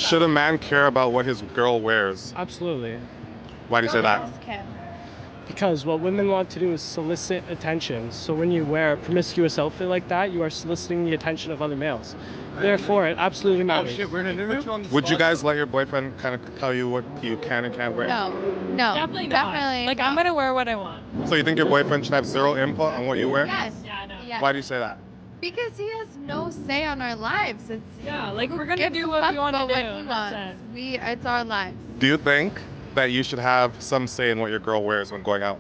Should a man care about what his girl wears? Absolutely. Why do you say that? Because what women want to do is solicit attention. So when you wear a promiscuous outfit like that, you are soliciting the attention of other males. Therefore, it absolutely matters. Would you guys let your boyfriend kind of tell you what you can and can't wear? No, Definitely not. definitely. Like, I'm gonna wear what I want. So you think your boyfriend should have zero input on what you wear? Yes. Yeah, no. Yes. Why do you say that? Because he has no say on our lives. It's Yeah, like, we're gonna give do a what fuck we want to about do. what he That's wants. it. It's our lives. Do you think that you should have some say in what your girl wears when going out?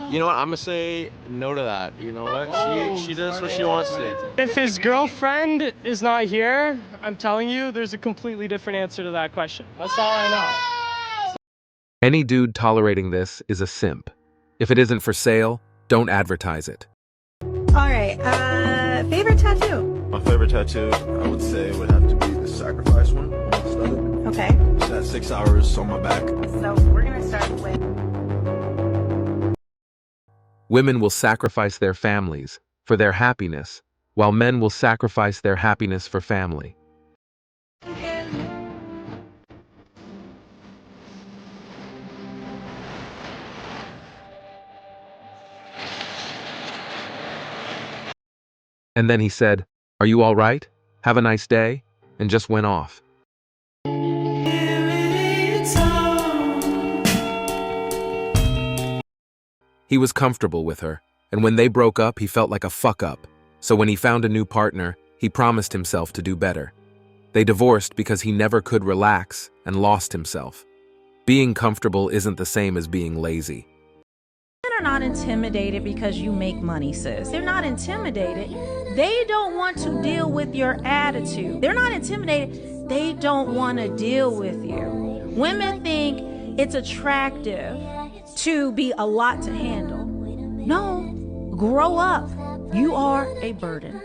You know what? I'm gonna say no to that. You know what? She does what she wants to do. If his girlfriend is not here, I'm telling you, there's a completely different answer to that question. That's all I know. Any dude tolerating this is a simp. If it isn't for sale, don't advertise it. Alright, favorite tattoo? My favorite tattoo, I would say, would have to be the sacrifice one on my stomach. Okay, It's at 6 hours on my back. so we're gonna start with... Women will sacrifice their families for their happiness, while men will sacrifice their happiness for family. And then he said, "Are you all right? Have a nice day," and just went off. He was comfortable with her, and when they broke up, he felt like a fuck-up. So when he found a new partner, he promised himself to do better. They divorced because he never could relax and lost himself. Being comfortable isn't the same as being lazy. Men are not intimidated because you make money, sis. They're not intimidated. They don't want to deal with your attitude. They're not intimidated. They don't want to deal with you. Women think it's attractive to be a lot to handle. No, grow up. You are a burden.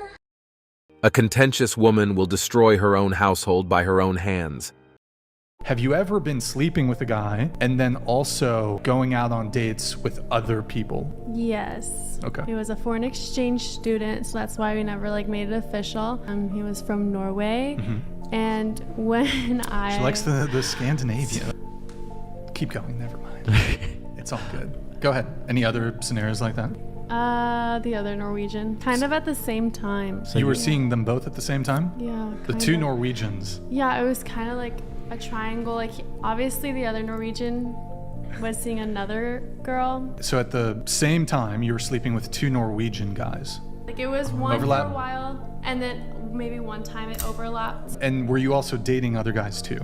A contentious woman will destroy her own household by her own hands. Have you ever been sleeping with a guy and then also going out on dates with other people? Yes. Okay. He was a foreign exchange student, so that's why we never made it official. He was from Norway, and when She likes the Scandinavia. Keep going, never mind. It's all good. Go ahead. Any other scenarios like that? the other Norwegian, kind of at the same time. So you were seeing them both at the same time? Yeah. The two Norwegians. Yeah, it was kind of like a triangle. Like obviously the other Norwegian was seeing another girl. So at the same time, you were sleeping with two Norwegian guys. Like it was one Overlap? for a while, and then maybe one time it overlapped. And were you also dating other guys too?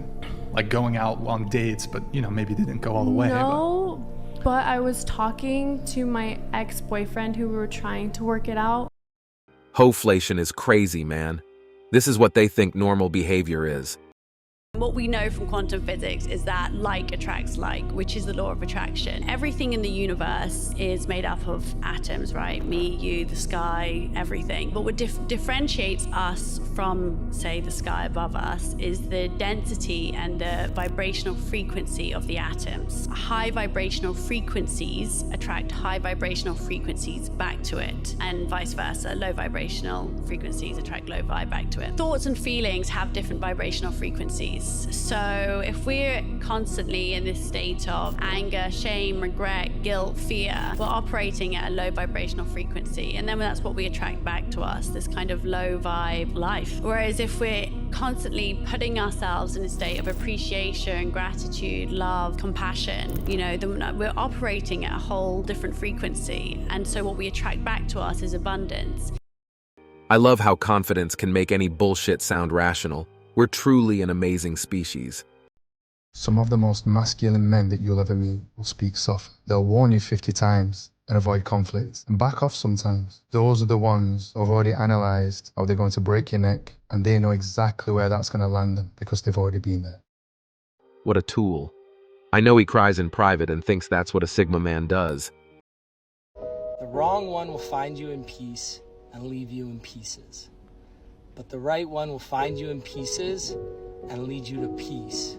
Like going out on dates, but you know, maybe they didn't go all the way. No, but I was talking to my ex-boyfriend who we were trying to work it out. Hoflation is crazy, man. This is what they think normal behavior is. What we know from quantum physics is that like attracts like, which is the law of attraction. Everything in the universe is made up of atoms, right? Me, you, the sky, everything. But what differentiates us from, say, the sky above us is the density and the vibrational frequency of the atoms. High vibrational frequencies attract high vibrational frequencies back to it, and vice versa. Low vibrational frequencies attract low vibe back to it. Thoughts and feelings have different vibrational frequencies. So if we're constantly in this state of anger, shame, regret, guilt, fear, we're operating at a low vibrational frequency. And then that's what we attract back to us, this kind of low vibe life. Whereas if we're constantly putting ourselves in a state of appreciation, gratitude, love, compassion, you know, then we're operating at a whole different frequency. And so what we attract back to us is abundance. I love how confidence can make any bullshit sound rational. We're truly an amazing species. Some of the most masculine men that you'll ever meet will speak soft. They'll warn you 50 times and avoid conflict and back off sometimes. Those are the ones who've already analysed how they're going to break your neck, and they know exactly where that's going to land them because they've already been there. What a tool. I know he cries in private and thinks that's what a Sigma man does. The wrong one will find you in peace and leave you in pieces. But the right one will find you in pieces and lead you to peace.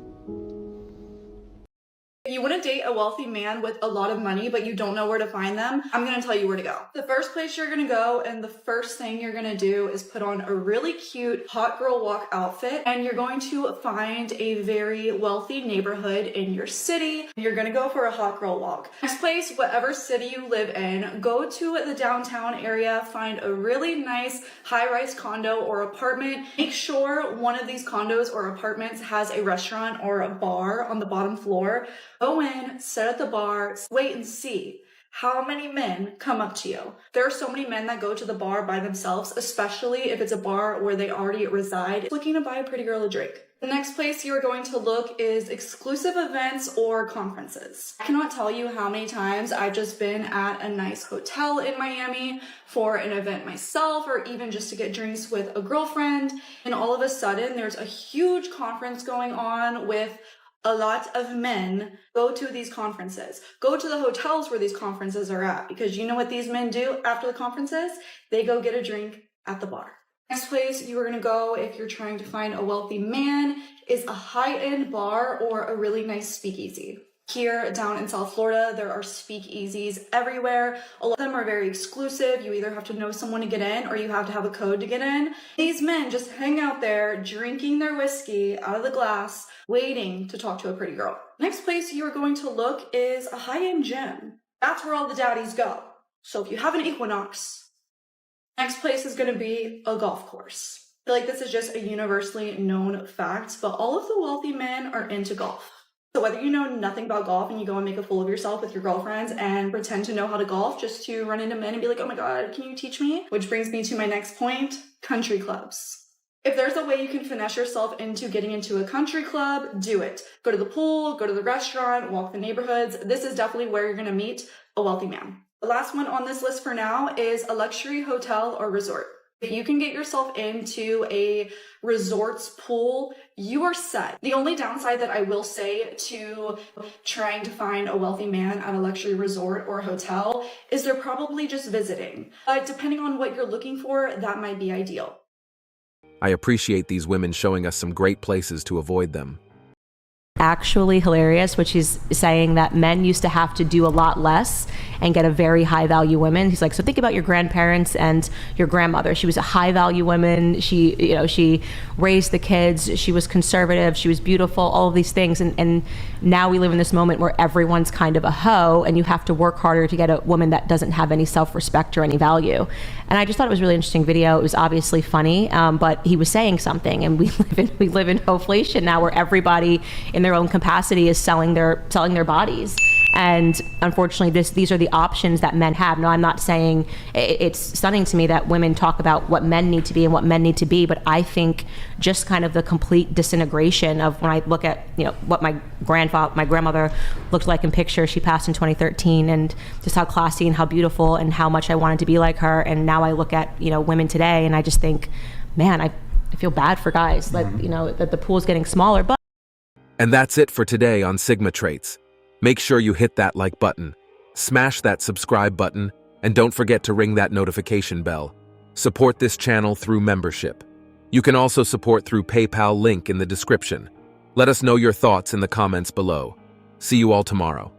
You wouldn't to date a wealthy man with a lot of money, but you don't know where to find them, I'm going to tell you where to go. The first place you're going to go and the first thing you're going to do is put on a really cute hot girl walk outfit, and you're going to find a very wealthy neighborhood in your city. You're going to go for a hot girl walk. Next place, whatever city you live in, go to the downtown area, find a really nice high-rise condo or apartment. Make sure one of these condos or apartments has a restaurant or a bar on the bottom floor. Go in, sit at the bar, wait and see how many men come up to you. There are so many men that go to the bar by themselves, especially if it's a bar where they already reside, looking to buy a pretty girl a drink. The next place you are going to look is exclusive events or conferences. I cannot tell you how many times I've just been at a nice hotel in Miami for an event myself, or even just to get drinks with a girlfriend, and all of a sudden there's a huge conference going on with a lot of men. Go to these conferences. Go to the hotels where these conferences are at, because you know what these men do after the conferences? They go get a drink at the bar. Next place you are going to go if you're trying to find a wealthy man is a high-end bar or a really nice speakeasy. Here down in South Florida, there are speakeasies everywhere. A lot of them are very exclusive. You either have to know someone to get in or you have to have a code to get in. These men just hang out there drinking their whiskey out of the glass, waiting to talk to a pretty girl. Next place you are going to look is a high-end gym. That's where all the daddies go. So if you have an Equinox, next place is going to be a golf course. I feel like this is just a universally known fact, but all of the wealthy men are into golf. So whether you know nothing about golf and you go and make a fool of yourself with your girlfriends and pretend to know how to golf just to run into men and be like, oh my God, can you teach me? Which brings me to my next point, country clubs. If there's a way you can finesse yourself into getting into a country club, do it. Go to the pool, go to the restaurant, walk the neighborhoods. This is definitely where you're going to meet a wealthy man. The last one on this list for now is a luxury hotel or resort. If you can get yourself into a resort's pool, you are set. The only downside that I will say to trying to find a wealthy man at a luxury resort or hotel is they're probably just visiting. But depending on what you're looking for, that might be ideal. I appreciate these women showing us some great places to avoid them. Actually hilarious, which is saying that men used to have to do a lot less and get a very high value woman. He's like, so think about your grandparents and your grandmother. She was a high value woman. She raised the kids. She was conservative. She was beautiful, all of these things. And now we live in this moment where everyone's kind of a hoe and you have to work harder to get a woman that doesn't have any self-respect or any value. And I just thought it was a really interesting video. It was obviously funny, but he was saying something, and we live in inflation now where everybody in their own capacity is selling their bodies. And unfortunately, these are the options that men have. Now, I'm not saying it's stunning to me that women talk about what men need to be and what men need to be, but I think just kind of the complete disintegration of when I look at what my grandmother looked like in pictures. She passed in 2013, and just how classy and how beautiful and how much I wanted to be like her. And now I look at women today, and I just think, man, I feel bad for guys that that the pool is getting smaller. But And that's it for today on Sigma Traits. Make sure you hit that like button, smash that subscribe button, and don't forget to ring that notification bell. Support this channel through membership. You can also support through PayPal, link in the description. Let us know your thoughts in the comments below. See you all tomorrow.